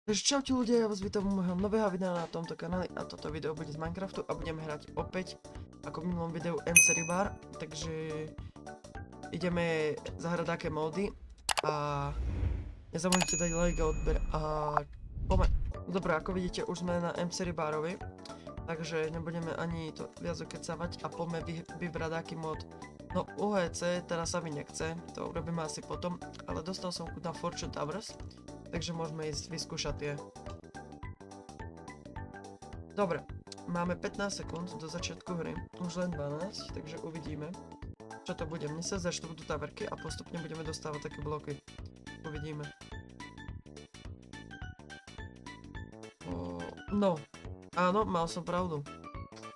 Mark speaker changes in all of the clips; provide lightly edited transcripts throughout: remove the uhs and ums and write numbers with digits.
Speaker 1: Takže čaute ľudia, ja vás vítam u môjho nového videa na tomto kanáli a toto video bude z Minecraftu a budeme hrať opäť ako v minulom videu MC Bar, takže ideme zahrať také módy a nezabudnite dať like a odber a poďme. Dobre, ako vidíte, už sme na MC Barovi, takže nebudeme ani to viac okecávať a poďme vybrať aký mód. No UHC teraz sa mi nechce, to urobíme asi potom, ale dostal som chuť na Fortune Towers. Takže môžeme ísť vyskúšať tie. Dobre, máme 15 sekúnd do začiatku hry, už len 12, takže uvidíme, čo to bude. Mne sa zdá, že to budú taverky a postupne budeme dostávať také bloky. Uvidíme. No, áno, mal som pravdu.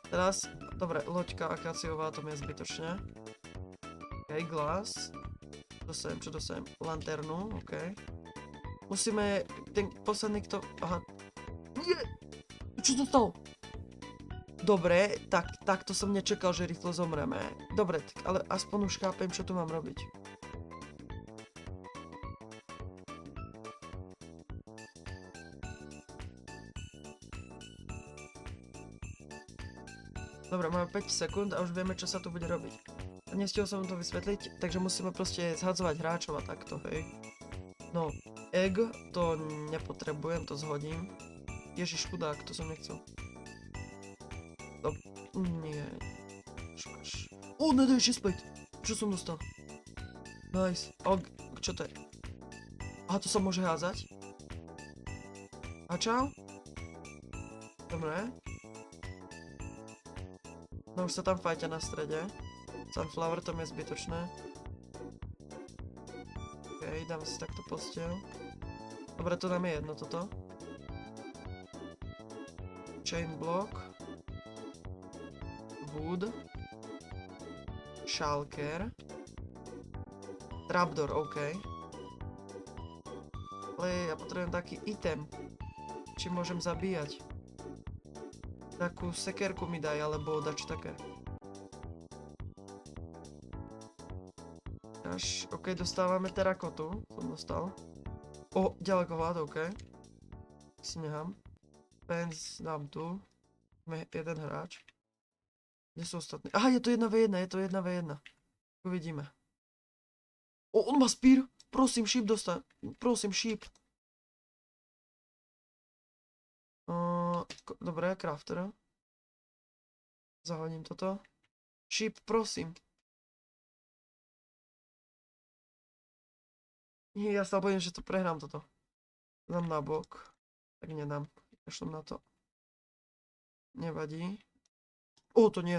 Speaker 1: Teraz, dobre, loďka akaciová, to mi je zbytočne. OK, glass. Čo dostajem? Lanternu, OK. Musíme, ten posledný kto, aha, nie, čo to stalo? Dobre, tak to som nečakal, že rýchlo zomreme. Dobre, tak ale aspoň už chápem, čo tu mám robiť. Dobre, máme 5 sekúnd a už vieme, čo sa tu bude robiť. Nestihol som to vysvetliť, takže musíme proste zhadzovať hráčov a takto, hej. No, egg, to nepotrebujem, to zhodím. Ježiš, chudák, to som nechcel. Nie. Nedaj 6 plate. Čo som dostal? Nice. Čo to je? Aha, to sa môže házať? A čau? Dobre. No už sa tam fajťa na strede. Sunflower, to mi je zbytočné. OK, dáme si takto posteľ. Dobre, to dáme jedno toto. Chain block. Wood. Shulker. Trapdoor, OK. Ale ja potrebujem taký item. Či môžem zabíjať. Takú sekerku mi daj, alebo dačo také. OK, dostávame terakotu. Som dostal. Ďalekohľad, OK. Si nechám. Pens dám tu. Sme jeden hráč. Kde sú ostatní? Aha, je to 1v1, je to 1v1. Uvidíme. On má spear. Prosím, sheep dostan. Prosím, sheep. Dobre, crafter. Zahodím toto. Sheep, prosím. Nie, ja sa bojím, že to prehrám toto. Dám na bok. Tak nedám. Kašlem na to. Nevadí. To nie.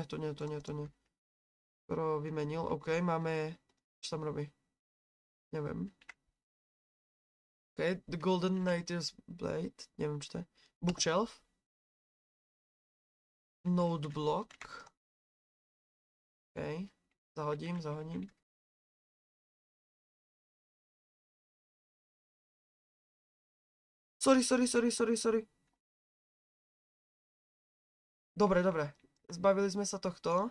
Speaker 1: Skoro vymenil. OK, máme... Čo tam robí? Neviem. OK, The Golden Knight's Blade. Neviem, čo to je. Bookshelf. Node block. OK. Zahodím. Sorry. Dobre. Zbavili sme sa tohto.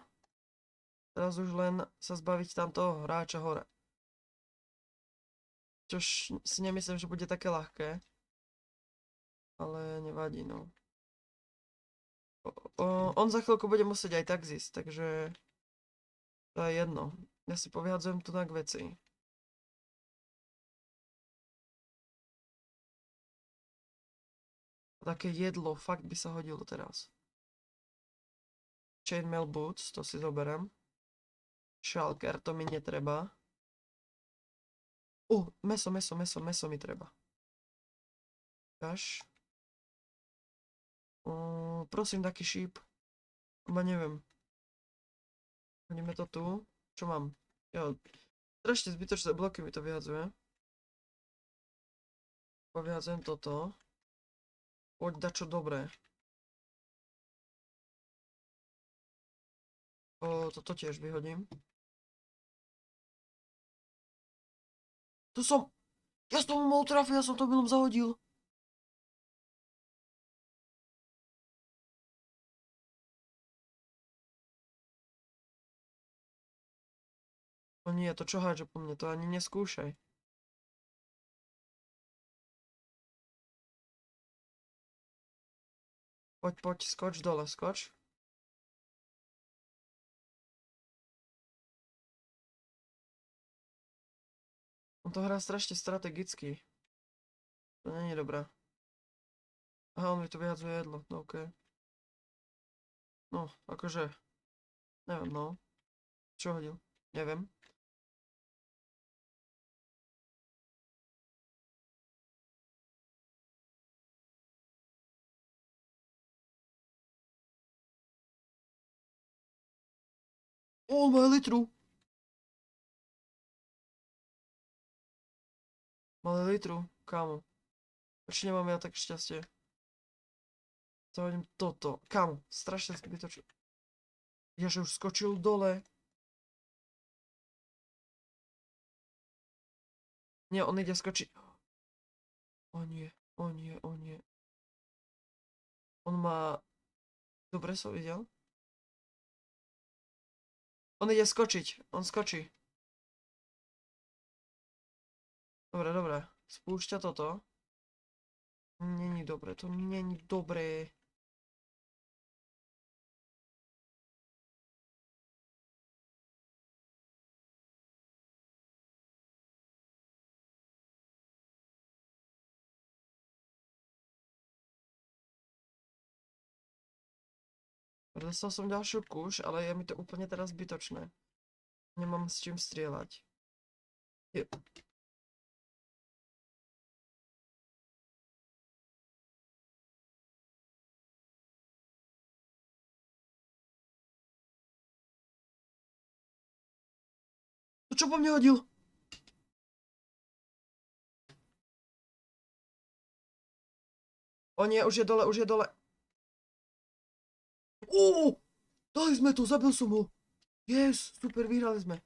Speaker 1: Teraz už len sa zbaviť tam toho hráča hore. Čož si nemyslím, že bude také ľahké. Ale nevadí, no. On za chvíľku bude musieť aj tak zísť, takže... To je jedno. Ja si povyhadzujem tu na veci. Také jedlo, fakt by sa hodilo teraz. Chainmail boots, to si zoberiem. Shulker, to mi netreba. Meso mi treba. Kaš. Prosím, taký sheep. Oba neviem. Hodíme to tu. Čo mám? Jo, strašne zbytočné bloky mi to vyhadzuje. Povyhadzujem toto. Poď dačo dobré. Toto tiež vyhodím. Ja som mu mohol trafiť, ja som to milom zahodil. Nie, to čo hádže po mne, to ani neskúšaj. Poď, skoč dole, skoč. On to hrá strašne strategicky. To není dobré. Aha, on mi tu vyhadzuje jedlo, no okej. No, akože, neviem, no. Čo hodil? Neviem. O, má litru. Má litru, kámo. Prečo nemám ja tak šťastie? Zahodím toto. Kámo, strašne zbytočné. Ježe už skočil dole. Nie, on ide skočiť. O nie, o nie, o nie. On má... Dobre som videl. On ide skočiť, on skočí. Dobre. Spúšťa toto. Není dobre, to není dobré. Dostal som ďalšiu kuš, ale je mi to úplne teraz zbytočné. Nemám s čím strieľať. To čo po mne hodil? O nie, už je dole, už je dole. Dali sme to, zabil som ho. Yes, super, vyhrali sme.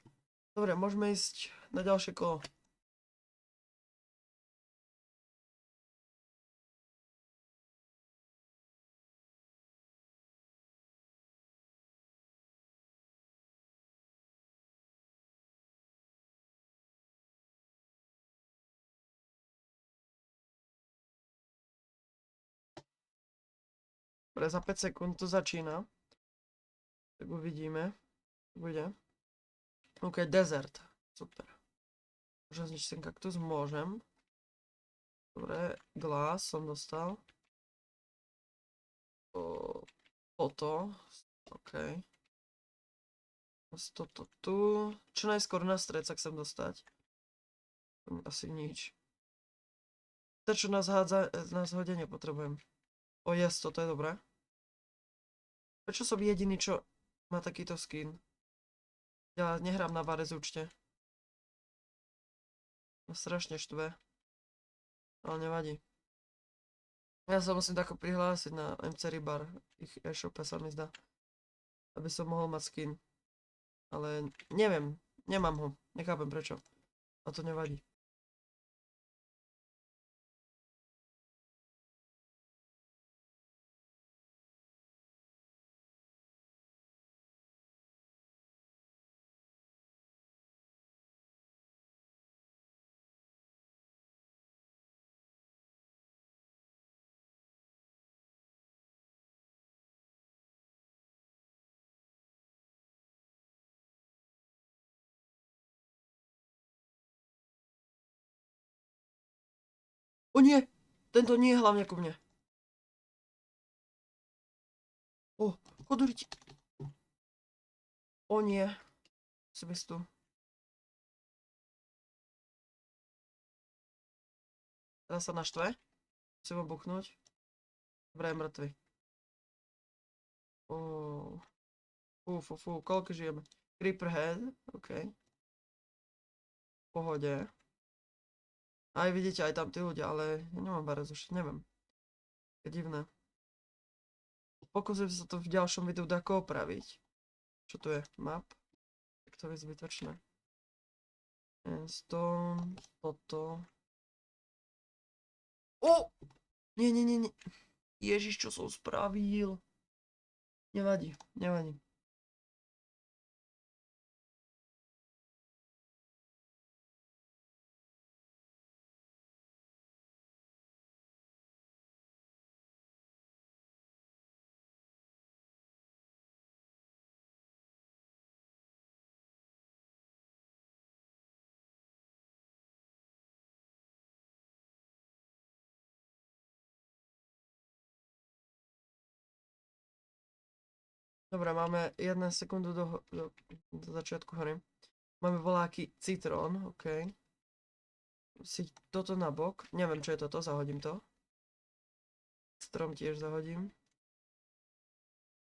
Speaker 1: Dobre, môžeme ísť na ďalšie kolo. Dobre, za 5 sekúnd to začína. Tak uvidíme. Bude. OK, desert. Super. Môžem zničiť ten kaktus? Môžem. Dobre, glass som dostal. Toto. OK. Toto tu. Čo najskôr na stred sa chcem dostať. Asi nič. To, čo nás hodenie potrebujem. O, yes, toto je dobré. Prečo som jediný, čo má takýto skin? Ja nehrám na Varez určite. Ma strašne štve. Ale nevadí. Ja sa musím tako prihlásiť na MC Ribar. Ich e-shope sa mi zdá. Aby som mohol mať skin. Ale neviem. Nemám ho. Nechápem prečo. A to nevadí. O nie! Tento nie je hlavne ku mne. O, choduriť. O nie. Som tu. Teraz sa naštve. Musím ho buchnúť. Dobre, je mŕtvy. Koľko žijeme? Creeper head, OK. V pohode. Aj vidíte, aj tam tí ľudia, ale ja nemám barez už, neviem. Je divné. Pokúsim sa to v ďalšom videu dako opraviť. Čo tu je? Map? Tak to je zbytočné. Stone, toto. Nie. Ježiš, čo som spravil. Nevadí. Dobre, máme 1 sekundu do začiatku hry. Máme voláky citrón, ok. Si toto na bok. Neviem, čo je toto, zahodím to. Strom tiež zahodím.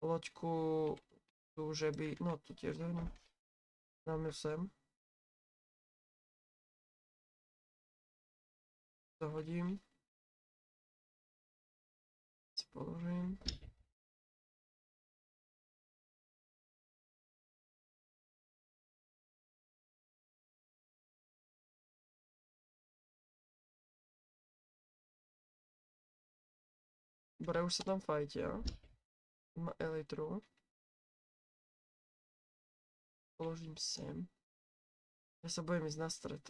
Speaker 1: Loďku tu, že by... No, tu tiež zahodím. Dáme sem. Zahodím. Si položím. Dobre, už sa tam fajtia. Má elitru. Položím sem. Ja sa bojím ísť na stred.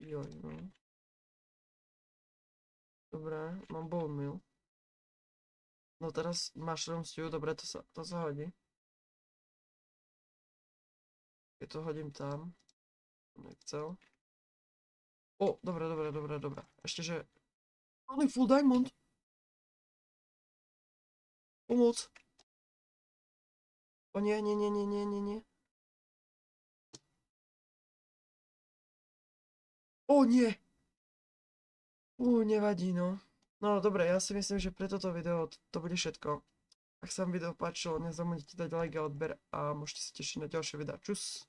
Speaker 1: Joj, no. Dobre, mám bone meal. No teraz mushroom stew, dobre, to sa hodí. Keď to hodím tam. Nechcel. O, dobre, dobre, dobre, dobre. Ešte, že... Only full diamond. Pomoc. O nie, nie, nie, nie, nie, nie, nie. O nie. Nevadí, no. No dobre, ja si myslím, že pre toto video to bude všetko. Ak sa vám video páčilo, nezabudnite dať like a odber a môžete sa tešiť na ďalšie videá. Čus.